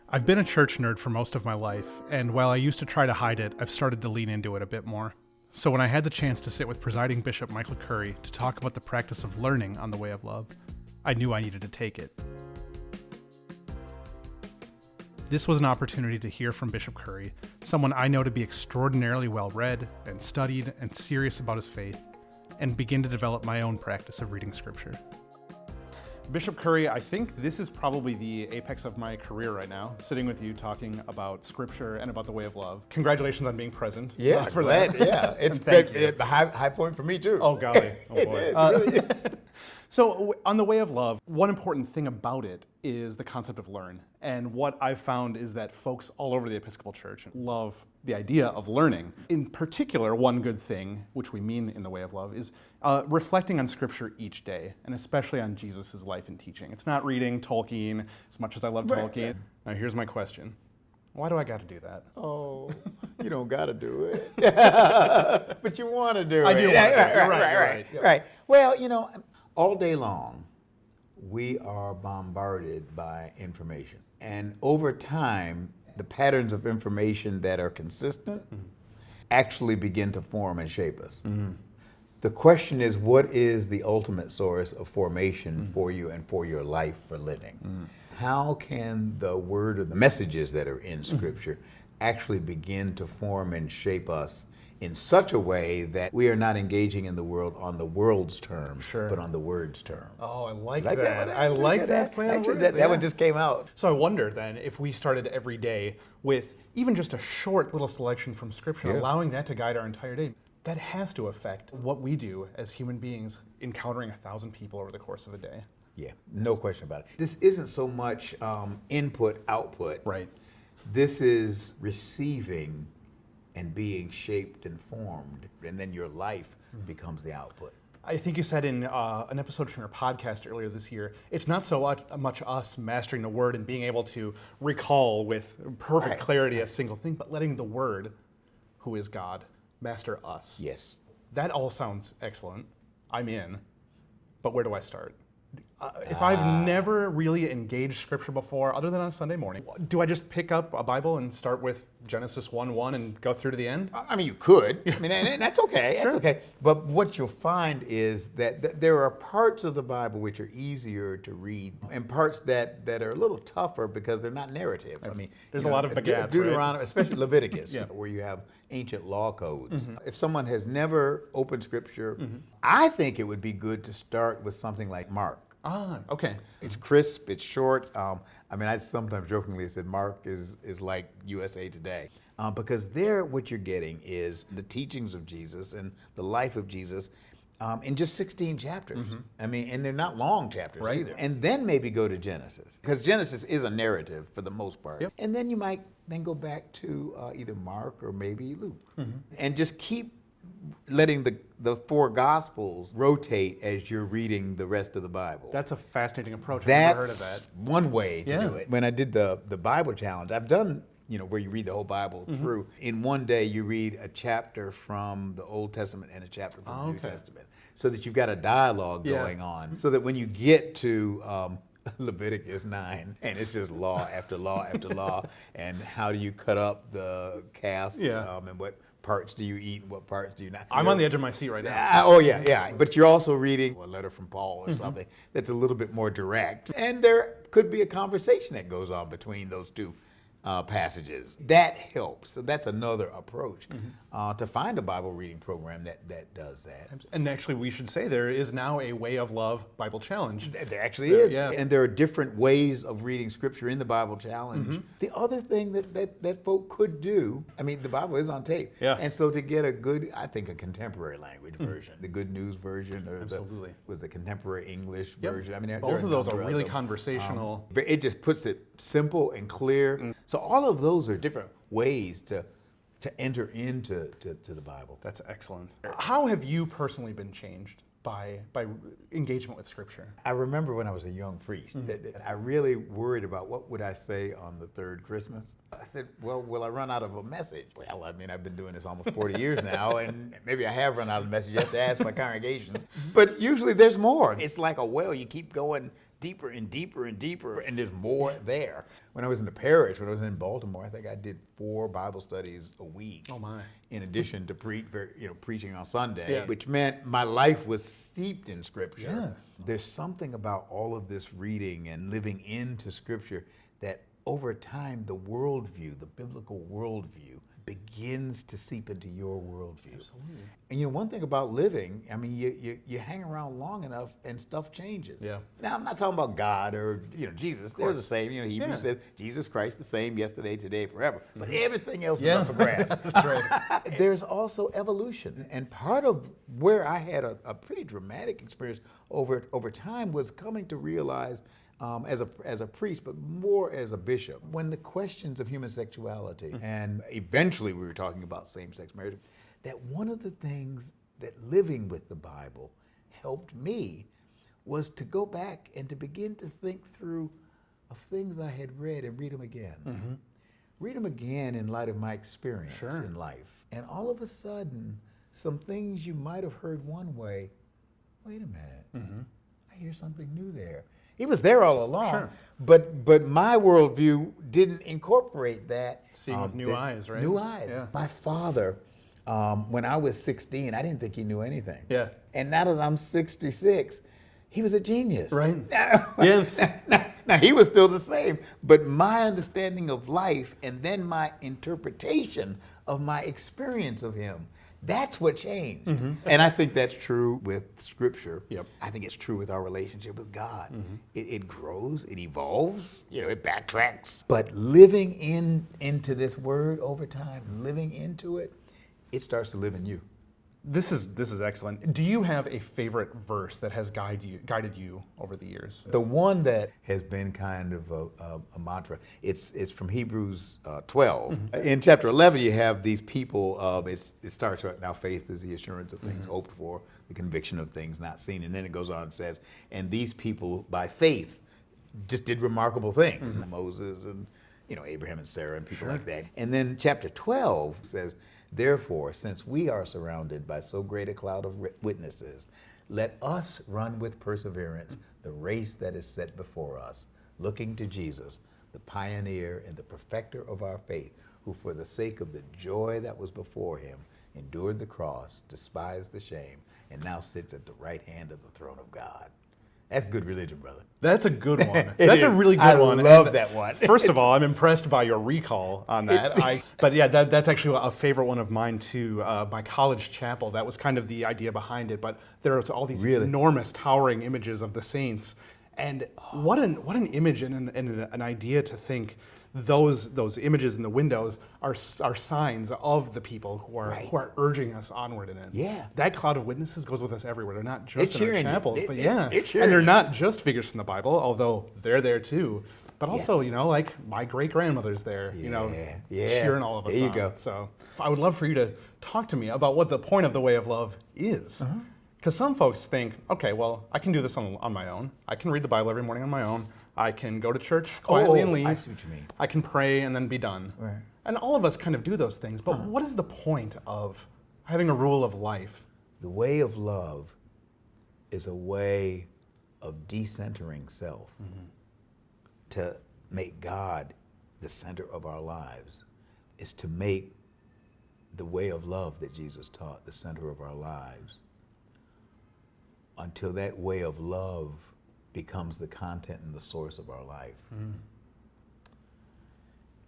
I've been a church nerd for most of my life, and while I used to try to hide it, I've started to lean into it a bit more. So when I had the chance to sit with Presiding Bishop Michael Curry to talk about the practice of learning on the way of love, I knew I needed to take it. This was an opportunity to hear from Bishop Curry, someone I know to be extraordinarily well-read and studied and serious about his faith, and begin to develop my own practice of reading Scripture. Bishop Curry, I think this is probably the apex of my career right now, sitting with you talking about Scripture and about the way of love. Congratulations on being present. Yeah, for glad, that. yeah. It's a high point for me too. Oh golly, oh boy. It really is. So on the way of love, one important thing about it is the concept of learn. And what I've found is that folks all over the Episcopal Church love the idea of learning. In particular, one good thing, which we mean in the way of love, is reflecting on Scripture each day, and especially on Jesus' life and teaching. It's not reading Tolkien, as much as I love Tolkien. Now here's my question. Why do I got to do that? Oh, you don't got to do it. But you want to do it. I do want to do it. Right. Well, you know, all day long, we are bombarded by information. And over time, the patterns of information that are consistent actually begin to form and shape us. The question is, what is the ultimate source of formation for you and for your life for living? How can the word or the messages that are in Scripture actually begin to form and shape us in such a way that we are not engaging in the world on the world's terms, but on the word's term? Oh, I like that. I like that play on words. That one just came out. So I wonder then if we started every day with even just a short little selection from Scripture, allowing that to guide our entire day. That has to affect what we do as human beings encountering 1,000 people over the course of a day. Yeah, no question about it. This isn't so much input, output. Right. This is receiving and being shaped and formed, and then your life becomes the output. I think you said in an episode from your podcast earlier this year, it's not so much us mastering the Word and being able to recall with perfect clarity a single thing, but letting the Word, who is God, master us. Yes. That all sounds excellent. I'm in. But where do I start? If I've never really engaged Scripture before, other than on Sunday morning, do I just pick up a Bible and start with Genesis 1:1 and go through to the end? I mean, you could. I mean, and that's okay. That's okay. But what you'll find is that there are parts of the Bible which are easier to read, and parts that are a little tougher because they're not narrative. I mean, there's a lot of begats, Deuteronomy, right? Especially Leviticus, where you have ancient law codes. If someone has never opened Scripture, I think it would be good to start with something like Mark. Ah, okay. It's crisp, it's short. I mean, I sometimes jokingly said Mark is like USA Today. Because there what you're getting is the teachings of Jesus and the life of Jesus in just 16 chapters. I mean, and they're not long chapters either. And then maybe go to Genesis. Because Genesis is a narrative for the most part. And then you might then go back to either Mark or maybe Luke. And just keep letting the four Gospels rotate as you're reading the rest of the Bible. That's a fascinating approach. I've That's never heard of that. one way to do it. When I did the Bible challenge, I've done, where you read the whole Bible through. In one day, you read a chapter from the Old Testament and a chapter from the New Testament, so that you've got a dialogue going on, so that when you get to Leviticus 9, and it's just law after law after law, and how do you cut up the calf, and what parts do you eat and what parts do you not? I'm on the edge of my seat right now. Oh, yeah. But you're also reading a letter from Paul or something that's a little bit more direct. And there could be a conversation that goes on between those two passages. That helps. So that's another approach to find a Bible reading program that does that. And actually, we should say there is now a Way of Love Bible Challenge. There actually is. Yeah. And there are different ways of reading Scripture in the Bible Challenge. The other thing that folk could do, I mean, the Bible is on tape. Yeah. And so to get a good, I think a contemporary language version, the Good News version, or the contemporary English version. I mean, both of those are really conversational. It just puts it simple and clear. So all of those are different ways to enter into the Bible. That's excellent. How have you personally been changed by engagement with Scripture? I remember when I was a young priest that I really worried about what would I say on the third Christmas. I said, well, will I run out of a message? Well, I mean, I've been doing this almost 40 years now, and maybe I have run out of messages. You have to ask my congregations. But usually there's more. It's like a well. You keep going deeper and deeper and deeper, and there's more there. When I was in the parish, when I was in Baltimore, I think I did 4 Bible studies a week. Oh my! In addition to preaching on Sunday, Yeah. which meant my life was steeped in Scripture. Yeah. There's something about all of this reading and living into Scripture that over time, the worldview, the biblical worldview, begins to seep into your worldview. Absolutely. And one thing about living, I mean, you hang around long enough and stuff changes. Yeah. Now, I'm not talking about God or Jesus. They're the same. Hebrews says Jesus Christ the same yesterday, today, forever. But everything else is up for grabs. That's right. There's also evolution. And part of where I had a pretty dramatic experience over time was coming to realize as a priest, but more as a bishop, when the questions of human sexuality, and eventually we were talking about same-sex marriage, that one of the things that living with the Bible helped me was to go back and to begin to think through of things I had read and read them again. Read them again in light of my experience in life. And all of a sudden, some things you might have heard one way, wait a minute, I hear something new there. He was there all along, but my worldview didn't incorporate that. Seeing with new eyes, right? New eyes. Yeah. My father, when I was 16, I didn't think he knew anything. Yeah. And now that I'm 66, he was a genius. Right. Yeah. Now, he was still the same, but my understanding of life and then my interpretation of my experience of him, that's what changed. And I think that's true with Scripture. Yep. I think it's true with our relationship with God. It grows, it evolves, it backtracks. But living into this word over time, living into it, it starts to live in you. This is excellent. Do you have a favorite verse that has guided you over the years? The one that has been kind of a mantra, it's from Hebrews 12. In chapter 11, you have these people it starts with, now faith is the assurance of things hoped for, the conviction of things not seen. And then it goes on and says, and these people by faith just did remarkable things. Moses and Abraham and Sarah and people like that. And then chapter 12 says, therefore, since we are surrounded by so great a cloud of witnesses, let us run with perseverance the race that is set before us, looking to Jesus, the pioneer and the perfecter of our faith, who for the sake of the joy that was before him endured the cross, despised the shame, and now sits at the right hand of the throne of God. That's good religion, brother. That's a good one. That's a really good one. I love that one. First of all, I'm impressed by your recall on that. But yeah, that's actually a favorite one of mine too. My college chapel, that was kind of the idea behind it. But there was all these enormous, towering images of the saints. And what an image and an idea to think those images in the windows are signs of the people who are urging us onward in it. Yeah. That cloud of witnesses goes with us everywhere. They're not just in our cheering you. chapels, but and cheering they're you. not just figures from the Bible, although they're there too. But also, like my great grandmother's there, cheering all of us on. There you go. So I would love for you to talk to me about what the point of the way of love is. Because some folks think, okay, well, I can do this on my own. I can read the Bible every morning on my own. I can go to church quietly and leave. I see what you mean. I can pray and then be done. Right. And all of us kind of do those things. But what is the point of having a rule of life? The way of love is a way of decentering self to make God the center of our lives. Is to make the way of love that Jesus taught the center of our lives. Until that way of love becomes the content and the source of our life.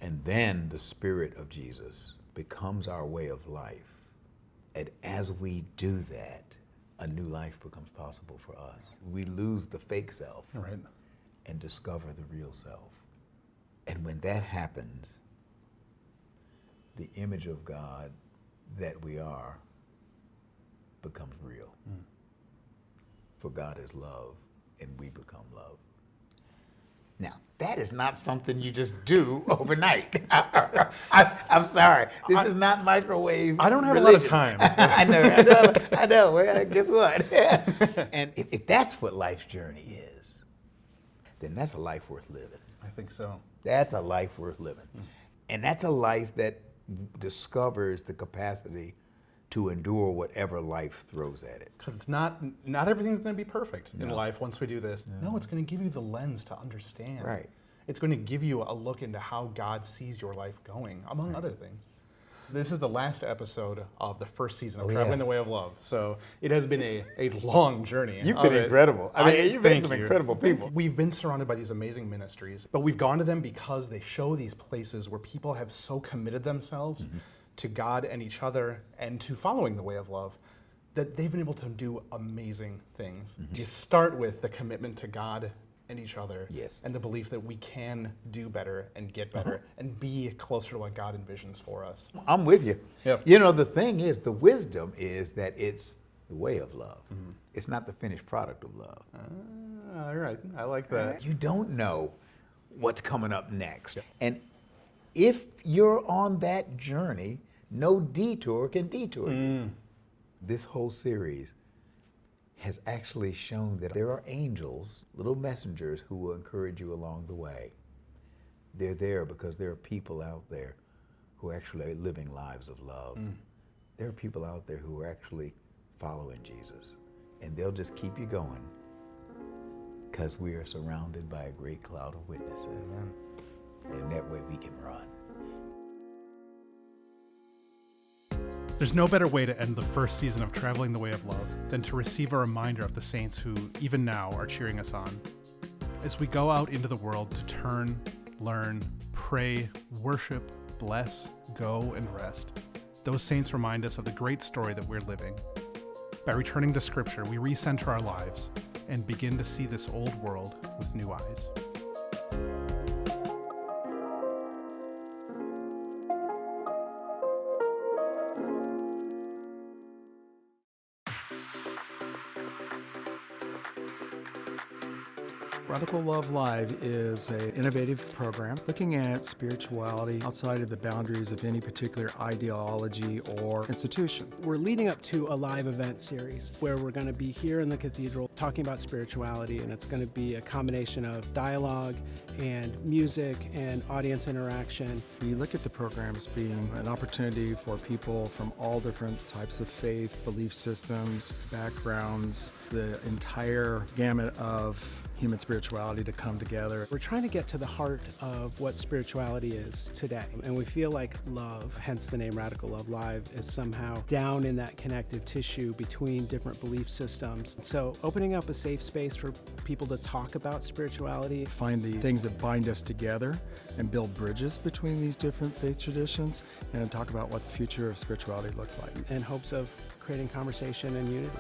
And then the Spirit of Jesus becomes our way of life. And as we do that, a new life becomes possible for us. We lose the fake self and discover the real self. And when that happens, the image of God that we are becomes real. For God is love, and we become love. Now, that is not something you just do overnight. I'm sorry. This is not microwave I don't have religion. a lot of time. I know. Well, guess what? And if that's what life's journey is, then that's a life worth living. I think so. That's a life worth living. And that's a life that discovers the capacity to endure whatever life throws at it. Because it's not everything's going to be perfect in life once we do this. No, it's going to give you the lens to understand. Right. It's going to give you a look into how God sees your life going, among other things. This is the last episode of the first season of Traveling the Way of Love. So it has been a long journey. You've been incredible. I mean, you've been some incredible people. We've been surrounded by these amazing ministries, but we've gone to them because they show these places where people have so committed themselves to God and each other and to following the way of love that they've been able to do amazing things. You start with the commitment to God and each other, and the belief that we can do better and get better and be closer to what God envisions for us. I'm with you. Yep. You know, the thing is, the wisdom is that it's the way of love. It's not the finished product of love. All right, I like that. You don't know what's coming up next. And if you're on that journey, no detour can detour you. This whole series has actually shown that there are angels, little messengers, who will encourage you along the way. They're there because there are people out there who actually are living lives of love. There are people out there who are actually following Jesus, and they'll just keep you going because we are surrounded by a great cloud of witnesses. And that way we can run. There's no better way to end the first season of Traveling the Way of Love than to receive a reminder of the saints who, even now, are cheering us on. As we go out into the world to turn, learn, pray, worship, bless, go, and rest, those saints remind us of the great story that we're living. By returning to Scripture, we recenter our lives and begin to see this old world with new eyes. Radical Love Live is an innovative program looking at spirituality outside of the boundaries of any particular ideology or institution. We're leading up to a live event series where we're going to be here in the cathedral talking about spirituality, and it's going to be a combination of dialogue and music and audience interaction. We look at the program as being an opportunity for people from all different types of faith, belief systems, backgrounds, the entire gamut of human spirituality to come together. We're trying to get to the heart of what spirituality is today, and we feel like love, hence the name Radical Love Live, is somehow down in that connective tissue between different belief systems. So opening up a safe space for people to talk about spirituality. Find the things that bind us together and build bridges between these different faith traditions, and talk about what the future of spirituality looks like. In hopes of creating conversation and unity.